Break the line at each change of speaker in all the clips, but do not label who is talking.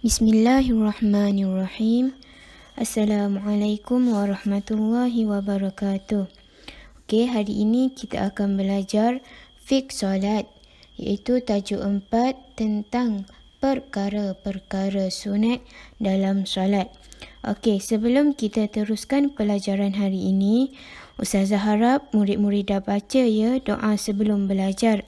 Bismillahirrahmanirrahim. Assalamualaikum warahmatullahi wabarakatuh. Okey, hari ini kita akan belajar fiqh solat, iaitu tajuk 4 tentang perkara-perkara sunat dalam solat. Okey, sebelum kita teruskan pelajaran hari ini, Ustazah harap murid-murid dah baca doa sebelum belajar.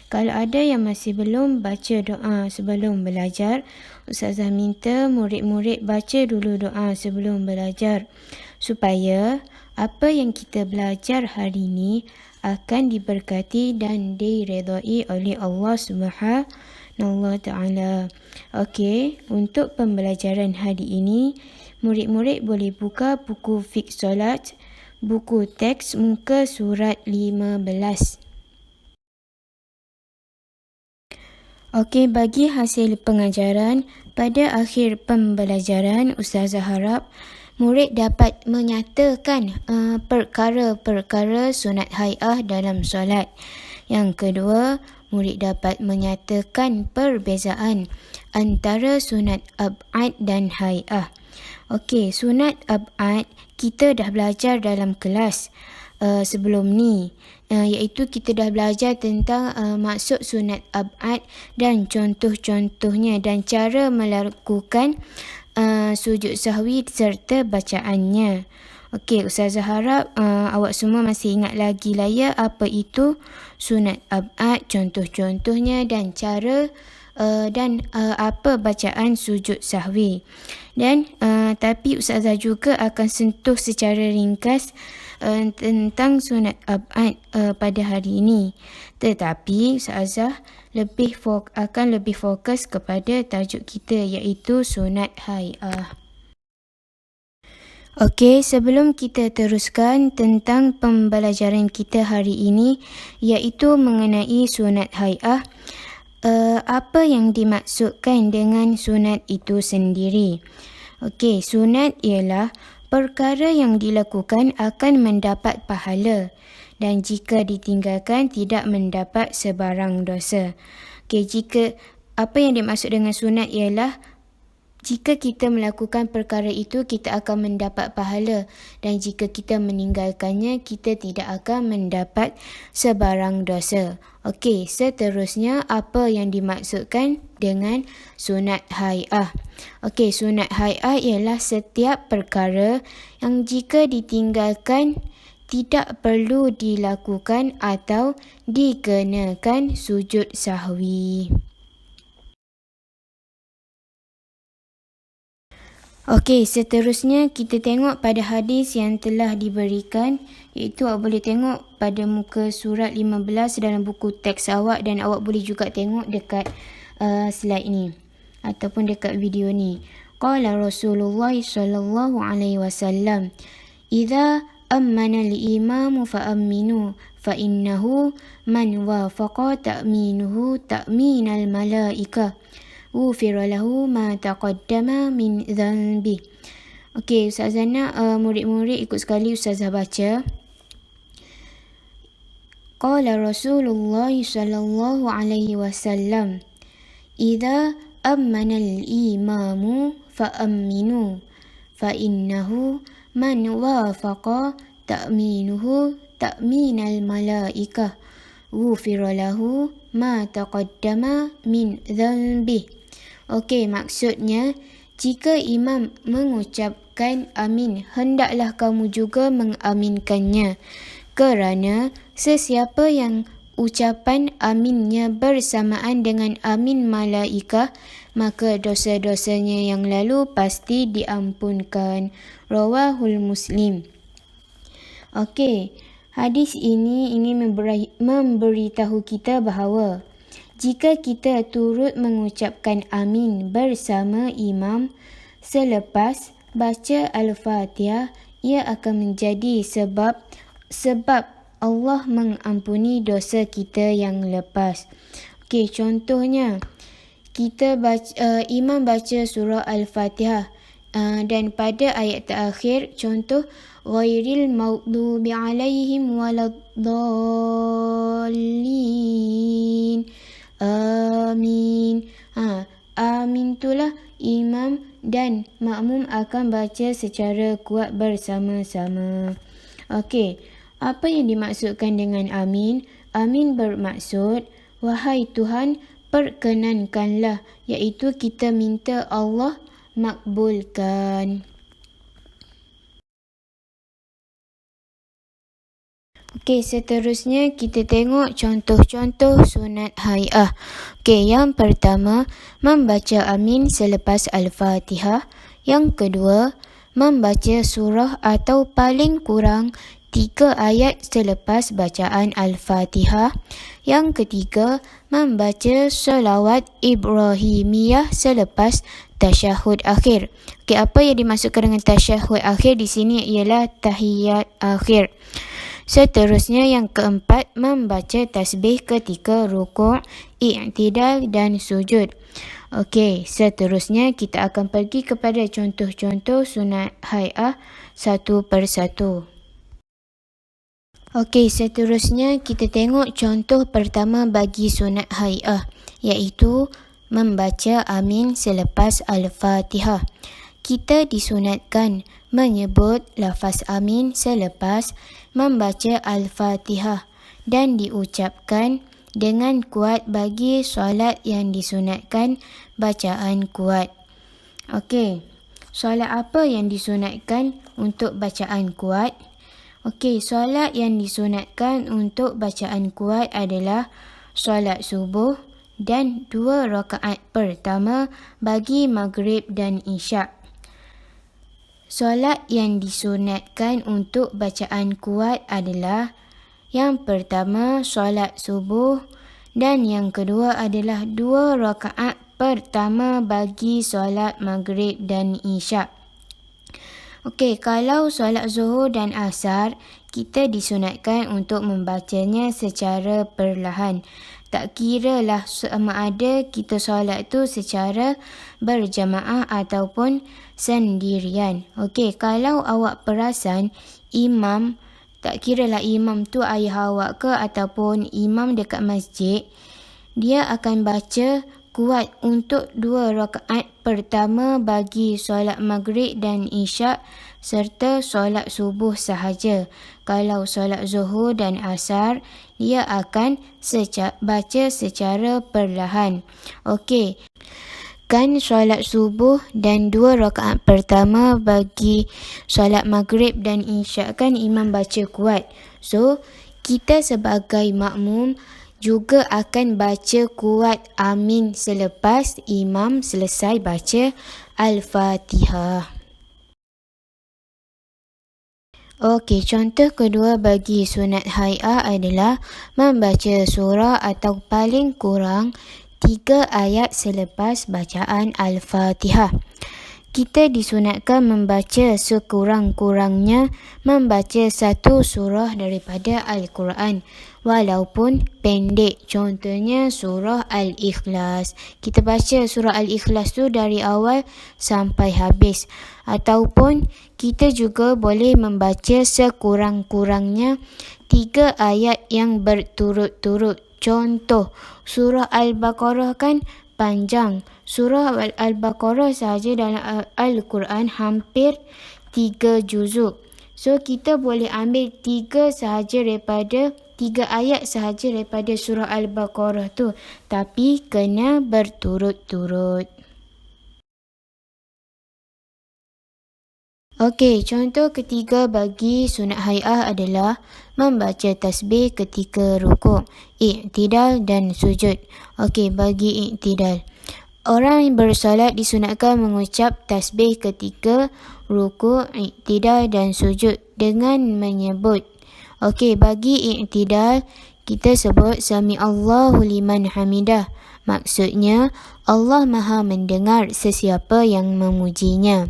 Kalau ada yang masih belum baca doa sebelum belajar, Ustazah minta murid-murid baca dulu doa sebelum belajar, supaya apa yang kita belajar hari ini akan diberkati dan diredai oleh Allah Subhanahu Taala. Okey, untuk pembelajaran hari ini, murid-murid boleh buka buku fiqh solat, buku teks muka surat 15. Okey, bagi hasil pengajaran, pada akhir pembelajaran, Ustazah harap murid dapat menyatakan perkara-perkara sunat hai'ah dalam solat. Yang kedua, murid dapat menyatakan perbezaan antara sunat ab'ad dan hai'ah. Okey, sunat ab'ad kita dah belajar dalam kelas sebelum ni, iaitu kita dah belajar tentang maksud sunat ab'ad dan contoh-contohnya dan cara melakukan sujud sahwi serta bacaannya. Okey, Ustazah harap awak semua masih ingat lagi lah apa itu sunat ab'ad, contoh-contohnya dan cara dan apa bacaan sujud sahwi. Dan tapi Ustazah juga akan sentuh secara ringkas tentang sunat ab'ad pada hari ini. Tetapi Ustazah akan lebih fokus kepada tajuk kita, iaitu sunat hai'ah. Okey, sebelum kita teruskan tentang pembelajaran kita hari ini, iaitu mengenai sunat hai'ah, apa yang dimaksudkan dengan sunat itu sendiri? Okey, sunat ialah perkara yang dilakukan akan mendapat pahala dan jika ditinggalkan tidak mendapat sebarang dosa. Okey, apa yang dimaksud dengan sunat ialah jika kita melakukan perkara itu, kita akan mendapat pahala. Dan jika kita meninggalkannya, kita tidak akan mendapat sebarang dosa. Okey, seterusnya apa yang dimaksudkan dengan sunat hai'ah? Okey, sunat hai'ah ialah setiap perkara yang jika ditinggalkan, tidak perlu dilakukan atau dikenakan sujud sahwi. Okey, seterusnya kita tengok pada hadis yang telah diberikan, iaitu awak boleh tengok pada muka surat 15 dalam buku teks awak dan awak boleh juga tengok dekat slide ni ataupun dekat video ni. Qala Rasulullah sallallahu alaihi wasallam, "Idza ammana al-imamu fa aminu fa innahu man wafaqa ta'minuhu ta'minal malaikah. Ghufira lahu ma taqaddama min dhanbi." Okey, Ustazah nak murid-murid ikut sekali Ustazah baca. Qala Rasulullah sallallahu alaihi wasallam, "Idza ammana al-imamu fa aminu fa innahu man wafaqa ta'minuhu ta'minal malaikah. Ghufira lahu ma taqaddama min dhanbi." Okey, maksudnya jika imam mengucapkan amin, hendaklah kamu juga mengaminkannya, kerana sesiapa yang ucapan aminnya bersamaan dengan amin malaikah, maka dosa-dosanya yang lalu pasti diampunkan. Rawahul Muslim. Okey, hadis ini ingin memberitahu kita bahawa jika kita turut mengucapkan amin bersama imam selepas baca Al-Fatihah, ia akan menjadi sebab Allah mengampuni dosa kita yang lepas. Okey, contohnya imam baca surah Al-Fatihah dan pada ayat terakhir, contoh ghairil maghdubi alaihim waladdallin. Amin. Amin itulah imam dan makmum akan baca secara kuat bersama-sama. Okey, apa yang dimaksudkan dengan amin? Amin bermaksud, wahai Tuhan, perkenankanlah, iaitu kita minta Allah makbulkan. Okey, seterusnya kita tengok contoh-contoh sunat hai'ah. Okey, yang pertama, membaca amin selepas Al-Fatihah. Yang kedua, membaca surah atau paling kurang 3 ayat selepas bacaan Al-Fatihah. Yang ketiga, membaca solawat Ibrahimiyah selepas tasyahud akhir. Okey, apa yang dimaksudkan dengan tasyahud akhir di sini ialah tahiyat akhir. Seterusnya yang keempat, membaca tasbih ketika rukuk, i'tidal dan sujud. Okey, seterusnya kita akan pergi kepada contoh-contoh sunat hai'ah satu persatu. Okey, seterusnya kita tengok contoh pertama bagi sunat hai'ah, iaitu membaca amin selepas Al-Fatihah. Kita disunatkan menyebut lafaz amin selepas membaca Al-Fatihah dan diucapkan dengan kuat bagi solat yang disunatkan bacaan kuat. Okey, solat apa yang disunatkan untuk bacaan kuat? Okey, solat yang disunatkan untuk bacaan kuat adalah solat subuh dan 2 rakaat pertama bagi maghrib dan isyak. Solat yang disunatkan untuk bacaan kuat adalah yang pertama solat subuh dan yang kedua adalah 2 rakaat pertama bagi solat maghrib dan isyak. Okey, kalau solat zuhur dan asar, kita disunatkan untuk membacanya secara perlahan. Tak kiralah sama ada kita solat tu secara berjamaah ataupun sendirian. Okey, kalau awak perasan imam, tak kiralah imam tu ayah awak ke ataupun imam dekat masjid, dia akan baca kuat untuk 2 rakaat pertama bagi solat maghrib dan isyak serta solat subuh sahaja. Kalau solat zuhur dan asar, dia akan baca secara perlahan. Okey, kan solat subuh dan 2 rakaat pertama bagi solat maghrib dan isyak kan imam baca kuat. So, kita sebagai makmum juga akan baca kuat amin selepas imam selesai baca Al-Fatihah. Okey, contoh kedua bagi sunat hai'ah adalah membaca surah atau paling kurang 3 ayat selepas bacaan Al-Fatihah. Kita disunatkan membaca sekurang-kurangnya membaca 1 surah daripada Al-Quran walaupun pendek. Contohnya surah Al-Ikhlas. Kita baca surah Al-Ikhlas tu dari awal sampai habis. Ataupun kita juga boleh membaca sekurang-kurangnya 3 ayat yang berturut-turut. Contoh, surah Al-Baqarah kan panjang. Surah Al-Baqarah sahaja dalam Al-Quran hampir 3 juzuk. So, kita boleh ambil 3 ayat sahaja daripada surah Al-Baqarah tu. Tapi kena berturut-turut. Okey, contoh ketiga bagi sunat hai'ah adalah membaca tasbih ketika rukuk, i'tidal dan sujud. Okey, bagi i'tidal, orang yang bersolat disunatkan mengucap tasbih ketika rukuk, i'tidal dan sujud dengan menyebut. Okey, bagi i'tidal, kita sebut Sami Allahu liman hamidah. Maksudnya, Allah Maha mendengar sesiapa yang memujinya.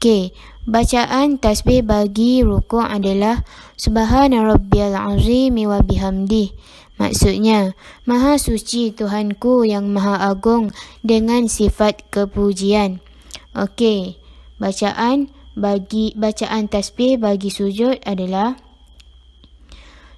Okey, bacaan tasbih bagi rukuk adalah Subhana Rabbiyal Azim wa bihamdih. Maksudnya, Maha suci Tuhanku yang Maha agung dengan sifat kepujian. Okey, bacaan tasbih bagi sujud adalah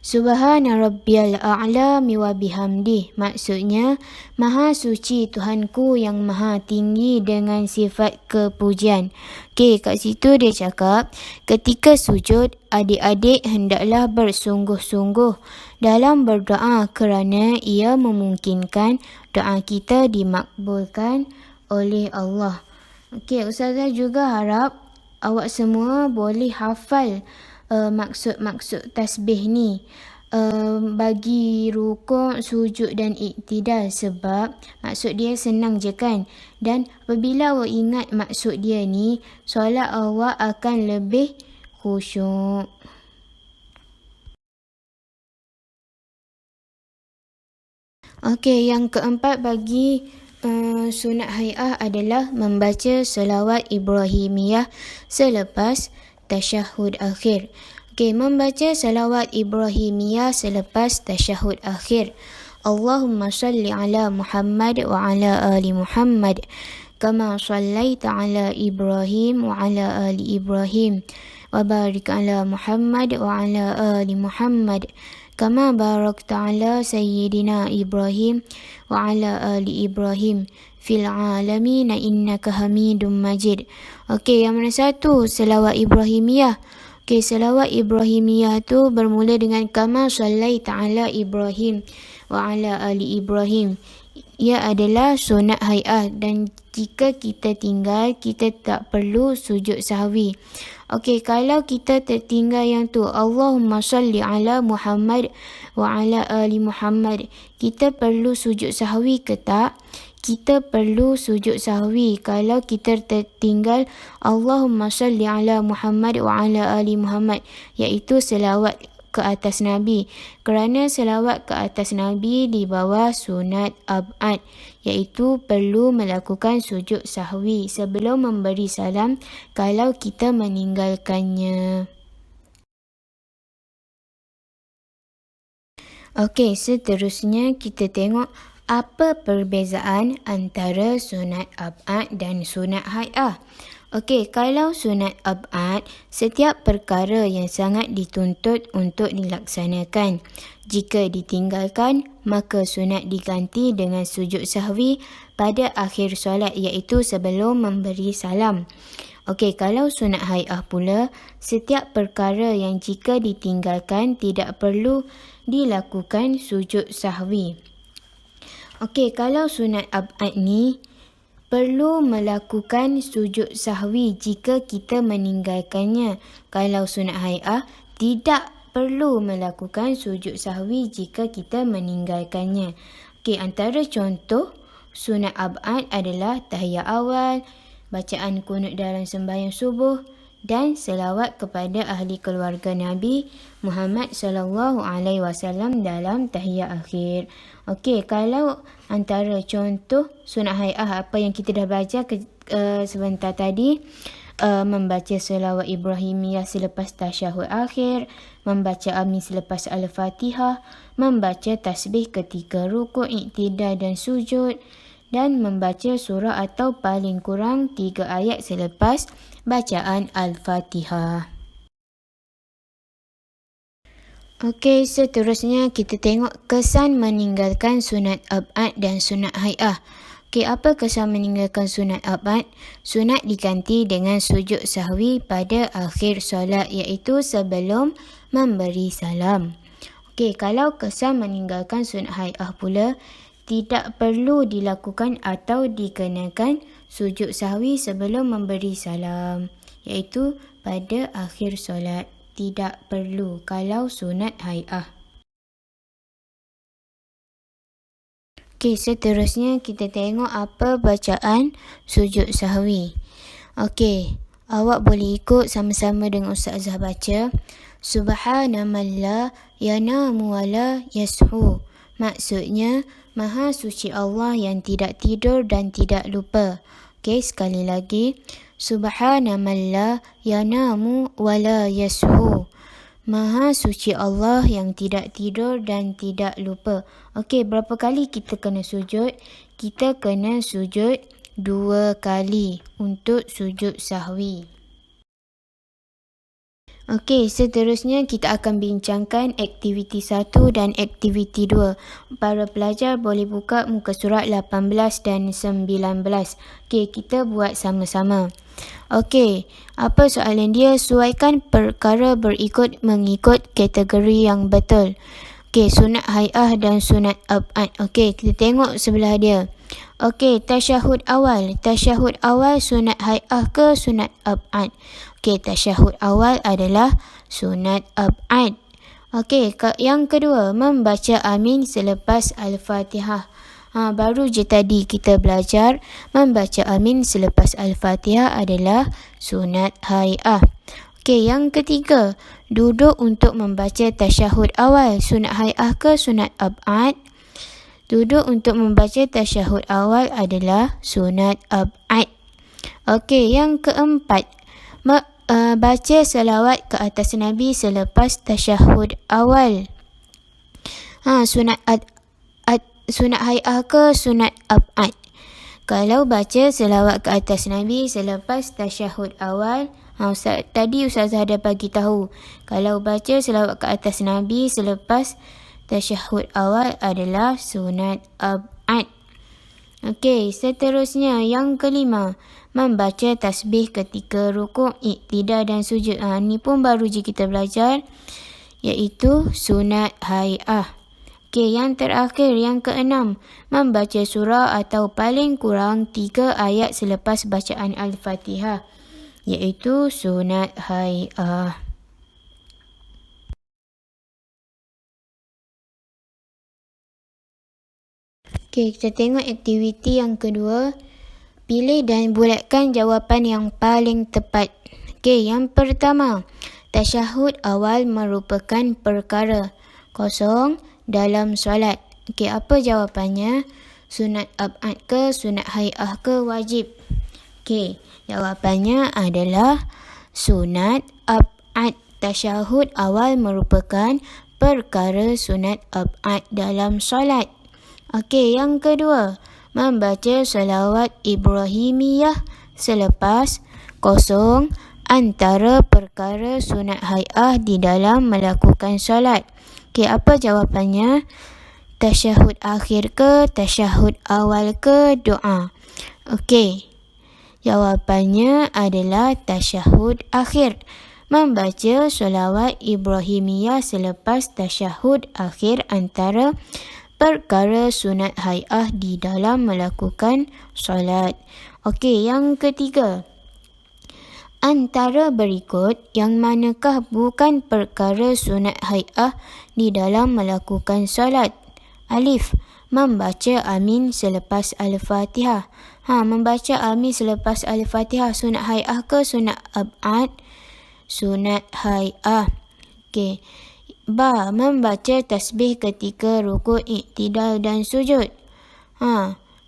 Subhana rabbiyal a'lami wa bihamdih. Maksudnya, Maha suci Tuhanku yang maha tinggi dengan sifat kepujian. Okey, kat situ dia cakap, ketika sujud, adik-adik hendaklah bersungguh-sungguh dalam berdoa kerana ia memungkinkan doa kita dimakbulkan oleh Allah. Okey, Ustazah juga harap awak semua boleh hafal maksud-maksud tasbih ni bagi rukuk, sujud dan iktidal, sebab maksud dia senang je kan. Dan apabila awak ingat maksud dia ni, solat awak akan lebih khusyuk. Okey, yang keempat bagi sunat hai'ah adalah membaca selawat Ibrahimiyah selepas tasyahud akhir. Okey, membaca selawat Ibrahimiyah selepas tasyahud akhir. Allahumma salli ala Muhammad wa ala ali Muhammad kama sallaita ala Ibrahim wa ala ali Ibrahim wa barik ala Muhammad wa ala ali Muhammad kama barakta ala Sayyidina Ibrahim wa ala ali Ibrahim fil alamin innaka Hamidum Majid. Okey, yang mana satu? Selawat Ibrahimiyah. Okey, selawat Ibrahimiyah tu bermula dengan kama sallaita ala Ibrahim wa ala ali Ibrahim. Ia adalah sunat hai'ah dan jika kita tinggal, kita tak perlu sujud sahwi. Okey, kalau kita tertinggal yang tu, Allahumma salli ala Muhammad wa ala ali Muhammad, kita perlu sujud sahwi ke tak? Kita perlu sujud sahwi kalau kita tertinggal Allahumma salli ala Muhammad wa ala ali Muhammad, iaitu selawat ke atas Nabi. Kerana selawat ke atas Nabi di bawah sunat ab'ad, iaitu perlu melakukan sujud sahwi sebelum memberi salam kalau kita meninggalkannya. Okey, seterusnya kita tengok apa perbezaan antara sunat ab'ad dan sunat hai'ah. Okey, kalau sunat ab'ad, setiap perkara yang sangat dituntut untuk dilaksanakan. Jika ditinggalkan, maka sunat diganti dengan sujud sahwi pada akhir solat, iaitu sebelum memberi salam. Okey, kalau sunat hai'ah pula, setiap perkara yang jika ditinggalkan tidak perlu dilakukan sujud sahwi. Okey, kalau sunat ab'ad ni perlu melakukan sujud sahwi jika kita meninggalkannya. Kalau sunat hai'ah tidak perlu melakukan sujud sahwi jika kita meninggalkannya. Okey, antara contoh sunat ab'ad adalah tahiyat awal, bacaan kunut dalam sembahyang subuh dan selawat kepada ahli keluarga Nabi Muhammad sallallahu alaihi wasallam dalam tahiyat akhir. Okey, kalau antara contoh sunat hai'ah apa yang kita dah baca sebentar tadi, membaca selawat Ibrahimiyah selepas tasyahud akhir, membaca amin selepas al-Fatihah, membaca tasbih ketika rukuk, iktidal dan sujud, dan membaca surah atau paling kurang 3 ayat selepas bacaan al-Fatihah. Okey, seterusnya kita tengok kesan meninggalkan sunat ab'ad dan sunat hai'ah. Okey, apa kesan meninggalkan sunat ab'ad? Sunat diganti dengan sujud sahwi pada akhir solat, iaitu sebelum memberi salam. Okey, kalau kesan meninggalkan sunat hai'ah pula, tidak perlu dilakukan atau dikenakan sujud sahwi sebelum memberi salam, iaitu pada akhir solat. Tidak perlu kalau sunat hai'ah. Okey, seterusnya kita tengok apa bacaan sujud sahwi. Okey, awak boleh ikut sama-sama dengan Ustazah baca. Subhana man la yanamu wa la yashu. Maksudnya, Maha suci Allah yang tidak tidur dan tidak lupa. Okey, sekali lagi. Subhana man la yanamu wa la yashu. Maha suci Allah yang tidak tidur dan tidak lupa. Okey, berapa kali kita kena sujud? Kita kena sujud 2 kali untuk sujud sahwi. Okey, seterusnya kita akan bincangkan aktiviti 1 dan aktiviti 2. Para pelajar boleh buka muka surat 18 dan 19. Okey, kita buat sama-sama. Okey, apa soalan dia? Suaikan perkara berikut mengikut kategori yang betul. Okey, sunat hai'ah dan sunat ab'ad. Okey, kita tengok sebelah dia. Okey, tasyahud awal. Tasyahud awal sunat hai'ah ke sunat ab'ad? Okey, tasyahud awal adalah sunat ab'ad. Okey, yang kedua, membaca amin selepas Al-Fatihah. Baru je tadi kita belajar membaca amin selepas Al-Fatihah adalah sunat hai'ah. Okey, yang ketiga, duduk untuk membaca tasyahud awal. Sunat hai'ah ke sunat ab'ad? Duduk untuk membaca tasyahud awal adalah sunat ab'ad. Okey, yang keempat, baca selawat ke atas Nabi selepas tasyahud awal. Sunat hai'ah ke sunat ab'ad? Kalau baca selawat ke atas Nabi selepas tasyahud awal, tadi Ustazah dah bagi tahu. Kalau baca selawat ke atas Nabi selepas tasyahud awal adalah sunat ab'ad. Okey, seterusnya yang kelima, membaca tasbih ketika rukuk, iktidal dan sujud. Ni pun baru je kita belajar, iaitu sunat hai'ah. Okey, yang terakhir, yang keenam, membaca surah atau paling kurang 3 ayat selepas bacaan Al-Fatihah, iaitu sunat hai'ah. Okey, kita tengok aktiviti yang kedua. Pilih dan bulatkan jawapan yang paling tepat. Okey, yang pertama, tasyahud awal merupakan perkara kosong dalam solat. Okey, apa jawapannya? Sunat ab'ad ke sunat hai'ah ke wajib? Okey, jawapannya adalah sunat ab'ad. Tasyahud awal merupakan perkara sunat ab'ad dalam solat. Okey, yang kedua, membaca salawat Ibrahimiyah selepas kosong antara perkara sunat hai'ah di dalam melakukan solat. Okey, apa jawapannya? Tasyahud akhir ke tasyahud awal ke doa? Okey, jawapannya adalah tasyahud akhir. Membaca salawat Ibrahimiyah selepas tasyahud akhir antara perkara sunat hai'ah di dalam melakukan solat. Okey, yang ketiga, antara berikut yang manakah bukan perkara sunat hai'ah di dalam melakukan solat? Alif, membaca amin selepas Al-Fatihah. Membaca amin selepas Al-Fatihah sunat hai'ah ke sunat ab'ad? Sunat hai'ah. Okey. Ba, membaca tasbih ketika rukuk, iktidal dan sujud.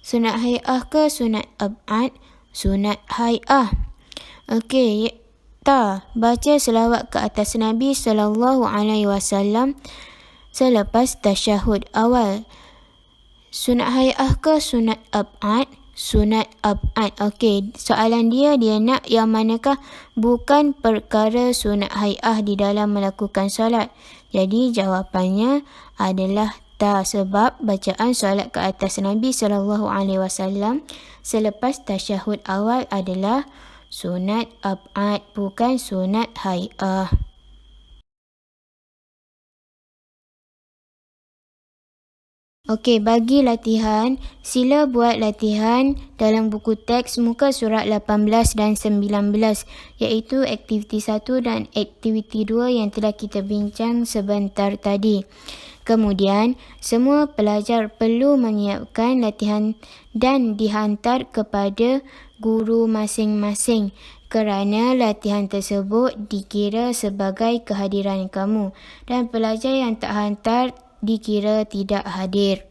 Sunat hai'ah ke sunat ab'ad? Sunat hai'ah. Okey. Ta, baca selawat ke atas Nabi SAW selepas tasyahud awal. Sunat hai'ah ke sunat ab'ad? Sunat ab'ad. Okey, soalan dia nak yang manakah bukan perkara sunat hai'ah di dalam melakukan solat. Jadi jawapannya adalah ta, sebab bacaan solat ke atas Nabi SAW selepas tasyahud awal adalah sunat ab'ad, bukan sunat hai'ah. Okey, bagi latihan, sila buat latihan dalam buku teks muka surat 18 dan 19, iaitu aktiviti 1 dan aktiviti 2 yang telah kita bincang sebentar tadi. Kemudian, semua pelajar perlu menyiapkan latihan dan dihantar kepada guru masing-masing, kerana latihan tersebut dikira sebagai kehadiran kamu dan pelajar yang tak hantar dikira tidak hadir.